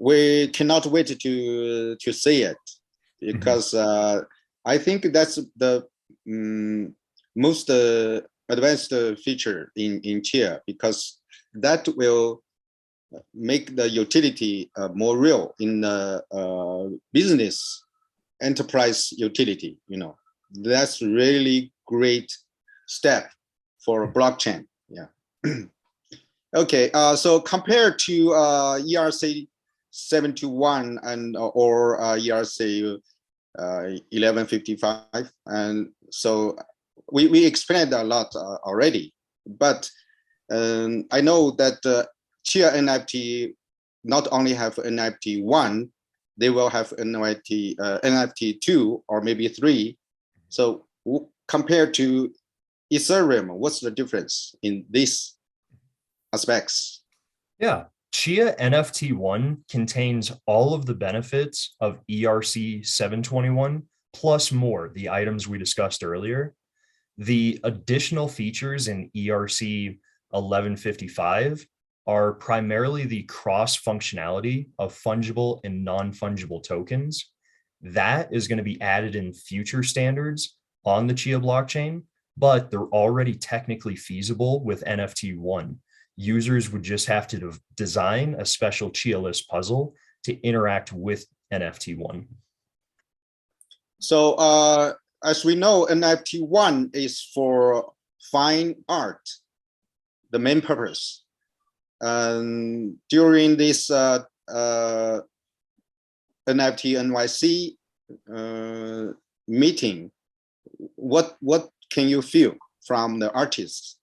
we cannot wait to see it because I think that's the most advanced feature in Chia, because that will make the utility more real in business enterprise utility. That's really great step for blockchain. Yeah. Okay. So compared to ERC 721 and or ERC 1155, and so we explained a lot already, but I know that Chia NFT not only have NFT 1, they will have NFT 2 or maybe 3. So compared to Ethereum, what's the difference in these aspects? Yeah, Chia NFT 1 contains all of the benefits of ERC 721 plus more, the items we discussed earlier. The additional features in ERC 1155 are primarily the cross functionality of fungible and non-fungible tokens. That is going to be added in future standards on the Chia blockchain, but they're already technically feasible with NFT 1. Users would just have to design a special Chia list puzzle to interact with NFT 1. So as we know, NFT 1 is for fine art, the main purpose. During this NFT NYC meeting, what can you feel from the artists?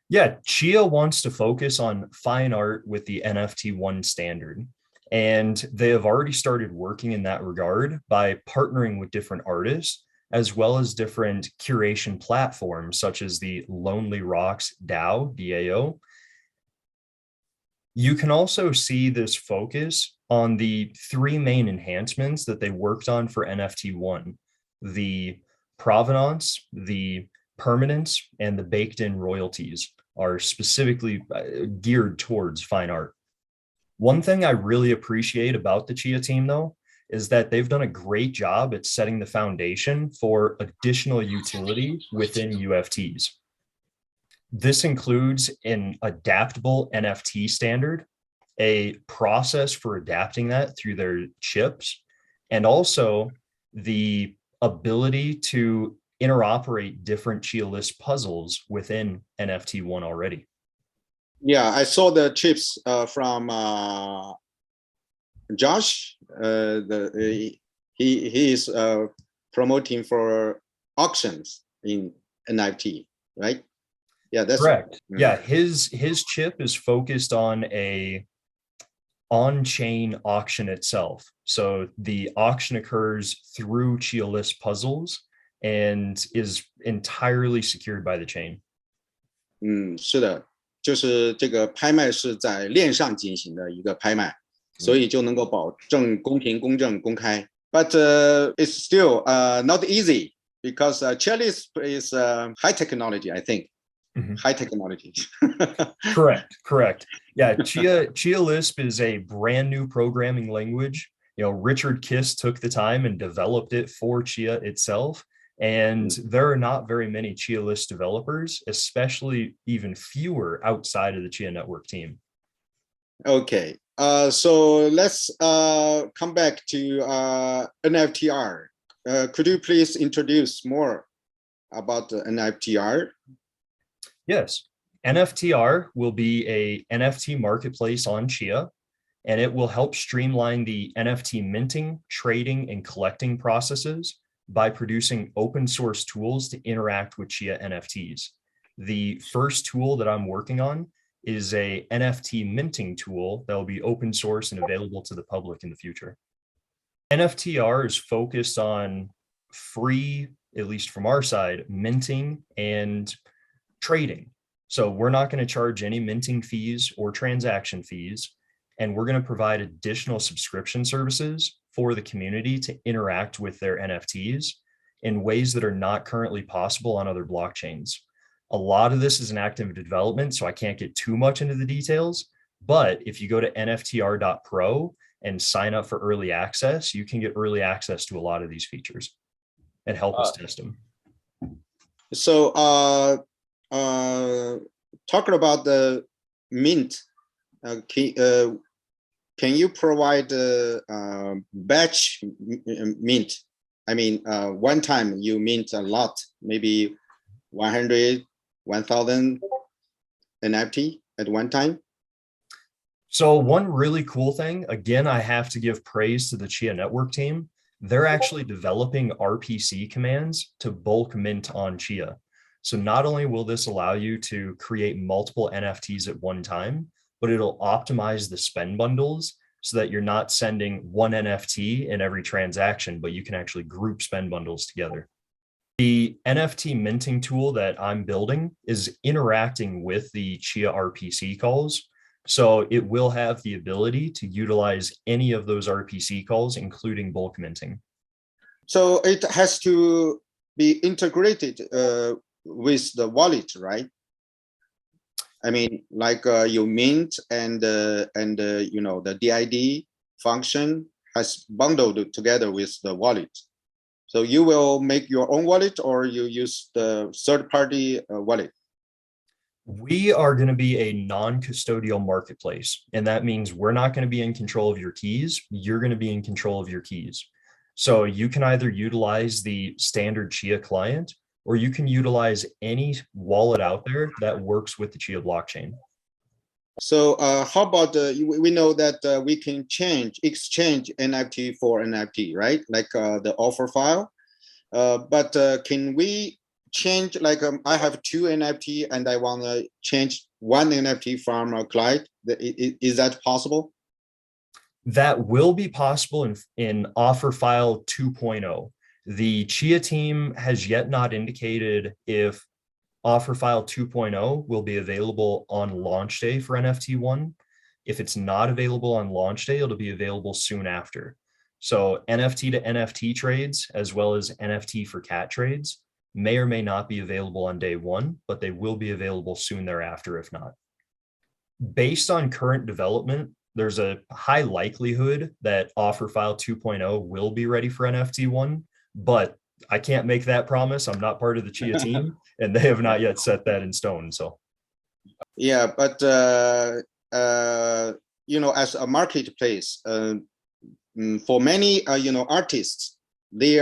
Yeah, Chia wants to focus on fine art with the NFT 1 standard. And they have already started working in that regard by partnering with different artists, as well as different curation platforms, such as the Lonely Rocks DAO, DAO. You can also see this focus on the 3 main enhancements that they worked on for NFT 1, the provenance, the permanence, and the baked-in royalties are specifically geared towards fine art. One thing I really appreciate about the Chia team, though, is that they've done a great job at setting the foundation for additional utility within UFTs. This includes an adaptable NFT standard, a process for adapting that through their chips, and also the ability to interoperate different Chia list puzzles within NFT 1 already. Yeah, I saw the chips from Josh. He is promoting for auctions in NFT, right? Yeah, that's correct. Yeah, his chip is focused on a on-chain auction itself. So the auction occurs through Chia list puzzles and is entirely secured by the chain. 是的，就是这个拍卖是在链上进行的一个拍卖，所以就能够保证公平、公正、公开。But it's still not easy because Chia list is high technology, I think. High technology. Correct. Yeah, Chia Lisp is a brand new programming language. Richard Kiss took the time and developed it for Chia itself. And there are not very many Chia Lisp developers, especially even fewer outside of the Chia network team. Okay. So let's come back to NFTr. Could you please introduce more about the NFTr? Yes, NFTr will be a NFT marketplace on Chia, and it will help streamline the NFT minting, trading, and collecting processes by producing open source tools to interact with Chia NFTs. The first tool that I'm working on is a NFT minting tool that will be open source and available to the public in the future. NFTr is focused on free, at least from our side, minting and trading. So we're not going to charge any minting fees or transaction fees, and we're going to provide additional subscription services for the community to interact with their NFTs in ways that are not currently possible on other blockchains. A lot of this is an active development, so I can't get too much into the details, But if you go to NFTr.pro and sign up for early access, you can get early access to a lot of these features and help us test them. So talking about the mint, can you provide batch mint? I mean, one time you mint a lot, maybe 100, 1,000 NFT at one time? So one really cool thing, again, I have to give praise to the Chia network team. They're actually developing RPC commands to bulk mint on Chia. So not only will this allow you to create multiple NFTs at one time, but it'll optimize the spend bundles so that you're not sending one NFT in every transaction, but you can actually group spend bundles together. The NFT minting tool that I'm building is interacting with the Chia RPC calls. So it will have the ability to utilize any of those RPC calls, including bulk minting. So it has to be integrated with the wallet, right? I mean, like you mint and you know, the DID function has bundled together with the wallet. So you will make your own wallet or you use the third-party wallet? We are going to be a non-custodial marketplace, and that means we're not going to be in control of your keys. You're going to be in control of your keys. So you can either utilize the standard Chia client, or you can utilize any wallet out there that works with the Chia blockchain. So how about, we know that we can exchange NFT for NFT, right? Like the offer file. But can we change, like I have 2 NFT and I want to change 1 NFT from Clyde? Is that possible? That will be possible in offer file 2.0. The Chia team has yet not indicated if offer file 2.0 will be available on launch day for NFT 1. If it's not available on launch day, it'll be available soon after. So NFT to NFT trades, as well as NFT for cat trades, may or may not be available on day 1, but they will be available soon thereafter if not. Based on current development, there's a high likelihood that offer file 2.0 will be ready for NFT 1, but I can't make that promise. I'm not part of the Chia team, and they have not yet set that in stone. So, yeah, but you know, as a marketplace, for many you know, artists, they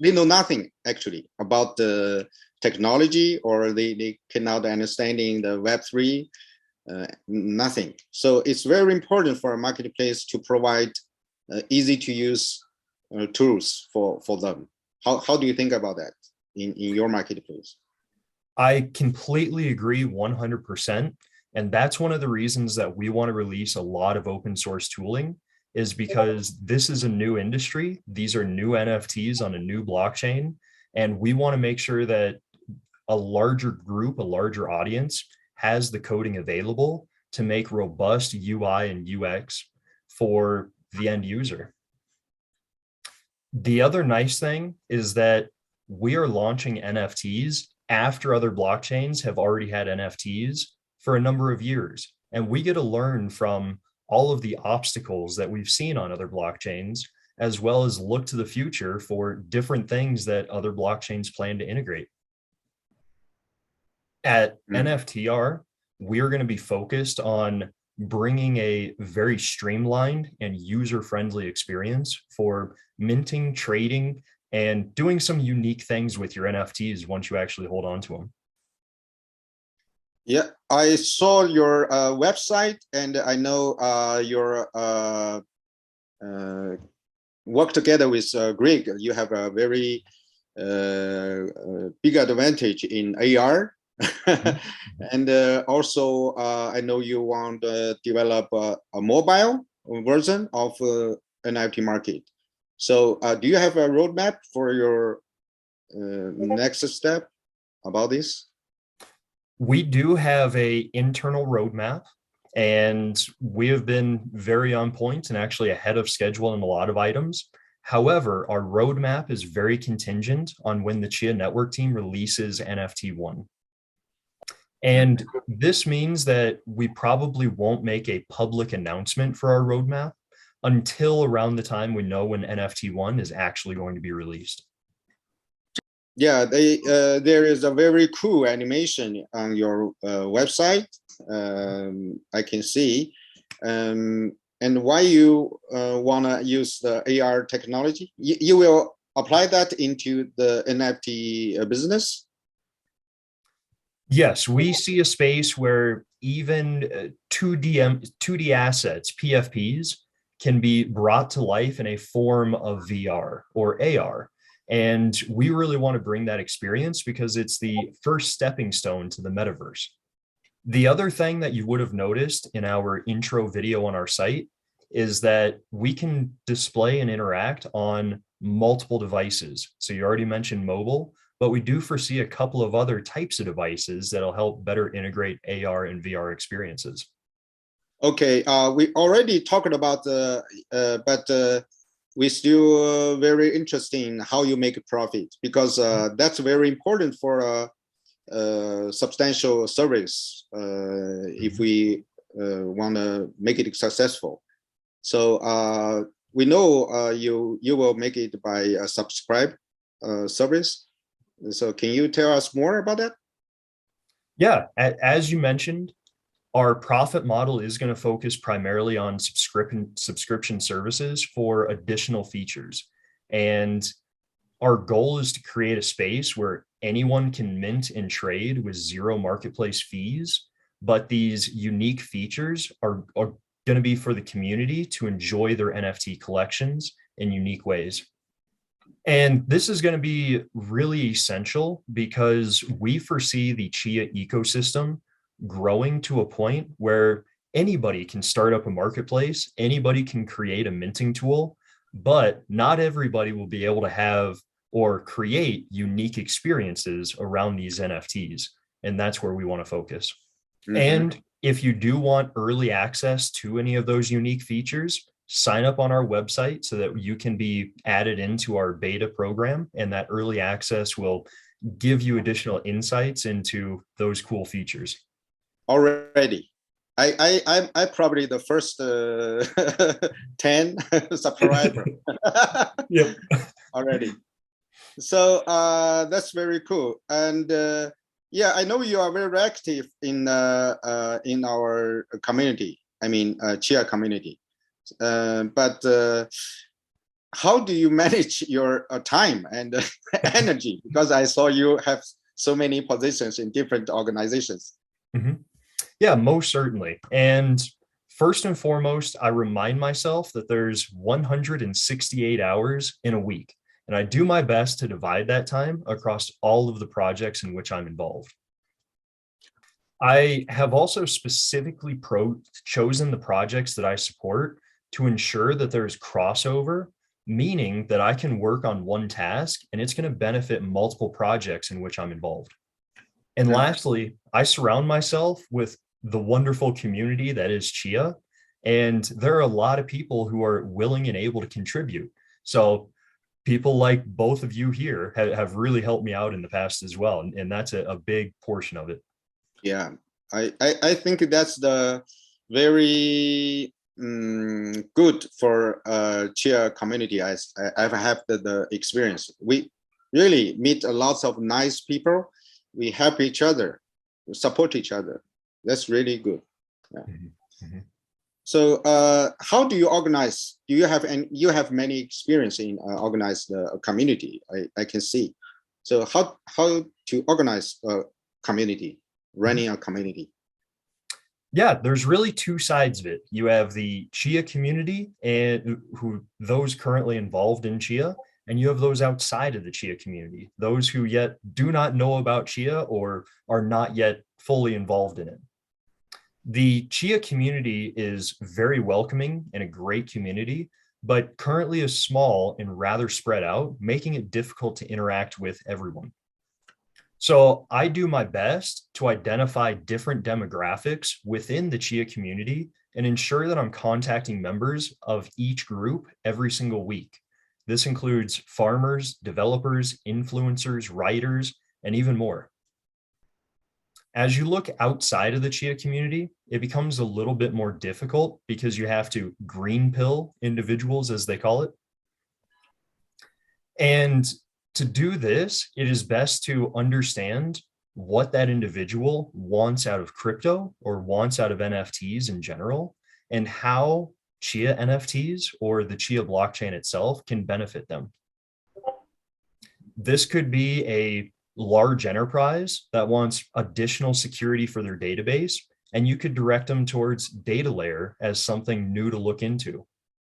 know nothing actually about the technology, or they cannot understanding the Web3, nothing. So it's very important for a marketplace to provide easy to use tools for them. How do you think about that in your marketplace? I completely agree 100%. And that's one of the reasons that we want to release a lot of open source tooling, is because this is a new industry. These are new NFTs on a new blockchain. And we want to make sure that a larger group, a larger audience has the coding available to make robust UI and UX for the end user. The other nice thing is that we are launching NFTs after other blockchains have already had NFTs for a number of years. And we get to learn from all of the obstacles that we've seen on other blockchains, as well as look to the future for different things that other blockchains plan to integrate. At NFTr, we're going to be focused on bringing a very streamlined and user-friendly experience for minting, trading, and doing some unique things with your NFTs once you actually hold on to them. Yeah, I saw your website, and I know your work together with Greg. You have a very big advantage in AR. And also, I know you want to develop a mobile version of NFT market. So do you have a roadmap for your next step about this? We do have an internal roadmap, and we have been very on point and actually ahead of schedule in a lot of items. However, our roadmap is very contingent on when the Chia network team releases NFT 1. And this means that we probably won't make a public announcement for our roadmap until around the time we know when NFT1 is actually going to be released. Yeah, there is a very cool animation on your website. I can see. And why you want to use the AR technology? You will apply that into the NFT business? Yes, we see a space where even 2D assets, PFPs, can be brought to life in a form of VR or AR. And we really want to bring that experience because it's the first stepping stone to the metaverse. The other thing that you would have noticed in our intro video on our site is that we can display and interact on multiple devices. So you already mentioned mobile, but we do foresee a couple of other types of devices that'll help better integrate AR and VR experiences. Okay, we already talked about but we still very interested in how you make a profit, because that's very important for substantial service if we want to make it successful. So we know you will make it by a subscribe service. So can you tell us more about that? Yeah, as you mentioned, our profit model is going to focus primarily on subscription services for additional features. And our goal is to create a space where anyone can mint and trade with zero marketplace fees, but these unique features are going to be for the community to enjoy their NFT collections in unique ways. And this is going to be really essential because we foresee the Chia ecosystem growing to a point where anybody can start up a marketplace, anybody can create a minting tool, but not everybody will be able to have or create unique experiences around these NFTs. And that's where we want to focus. Mm-hmm. And if you do want early access to any of those unique features, sign up on our website so that you can be added into our beta program, and that early access will give you additional insights into those cool features. Already, I'm probably the first 10 subscriber. Yep. Already. So that's very cool. And yeah, I know you are very active in our community. I mean, Chia community. But how do you manage your time and energy? Because I saw you have so many positions in different organizations. Mm-hmm. Yeah, most certainly. And first and foremost, I remind myself that there's 168 hours in a week, and I do my best to divide that time across all of the projects in which I'm involved. I have also specifically chosen the projects that I support to ensure that there's crossover, meaning that I can work on one task and it's going to benefit multiple projects in which I'm involved. And lastly, I surround myself with the wonderful community that is Chia. And there are a lot of people who are willing and able to contribute. So people like both of you here have really helped me out in the past as well. And that's a big portion of it. Yeah, I think that's the very good for Chia community. I've had the experience. We really meet lots of nice people. We help each other, support each other. That's really good. Yeah. Mm-hmm. So how do you organize? Do you have you have many experience in organize the community? I can see. So how to organize a community, running a community? Yeah, there's really two sides of it. You have the Chia community and those currently involved in Chia, and you have those outside of the Chia community, those who yet do not know about Chia or are not yet fully involved in it. The Chia community is very welcoming and a great community, but currently is small and rather spread out, making it difficult to interact with everyone. So I do my best to identify different demographics within the Chia community and ensure that I'm contacting members of each group every single week. This includes farmers, developers, influencers, writers, and even more. As you look outside of the Chia community, it becomes a little bit more difficult because you have to green pill individuals, as they call it. And to do this, it is best to understand what that individual wants out of crypto or wants out of NFTs in general, and how Chia NFTs or the Chia blockchain itself can benefit them. This could be a large enterprise that wants additional security for their database, and you could direct them towards data layer as something new to look into.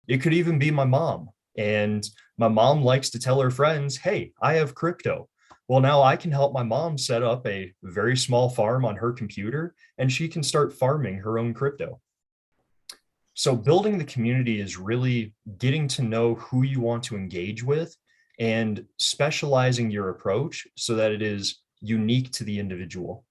It could even be my mom, and my mom likes to tell her friends, hey, I have crypto. Well, now I can help my mom set up a very small farm on her computer, and she can start farming her own crypto. So building the community is really getting to know who you want to engage with and specializing your approach so that it is unique to the individual.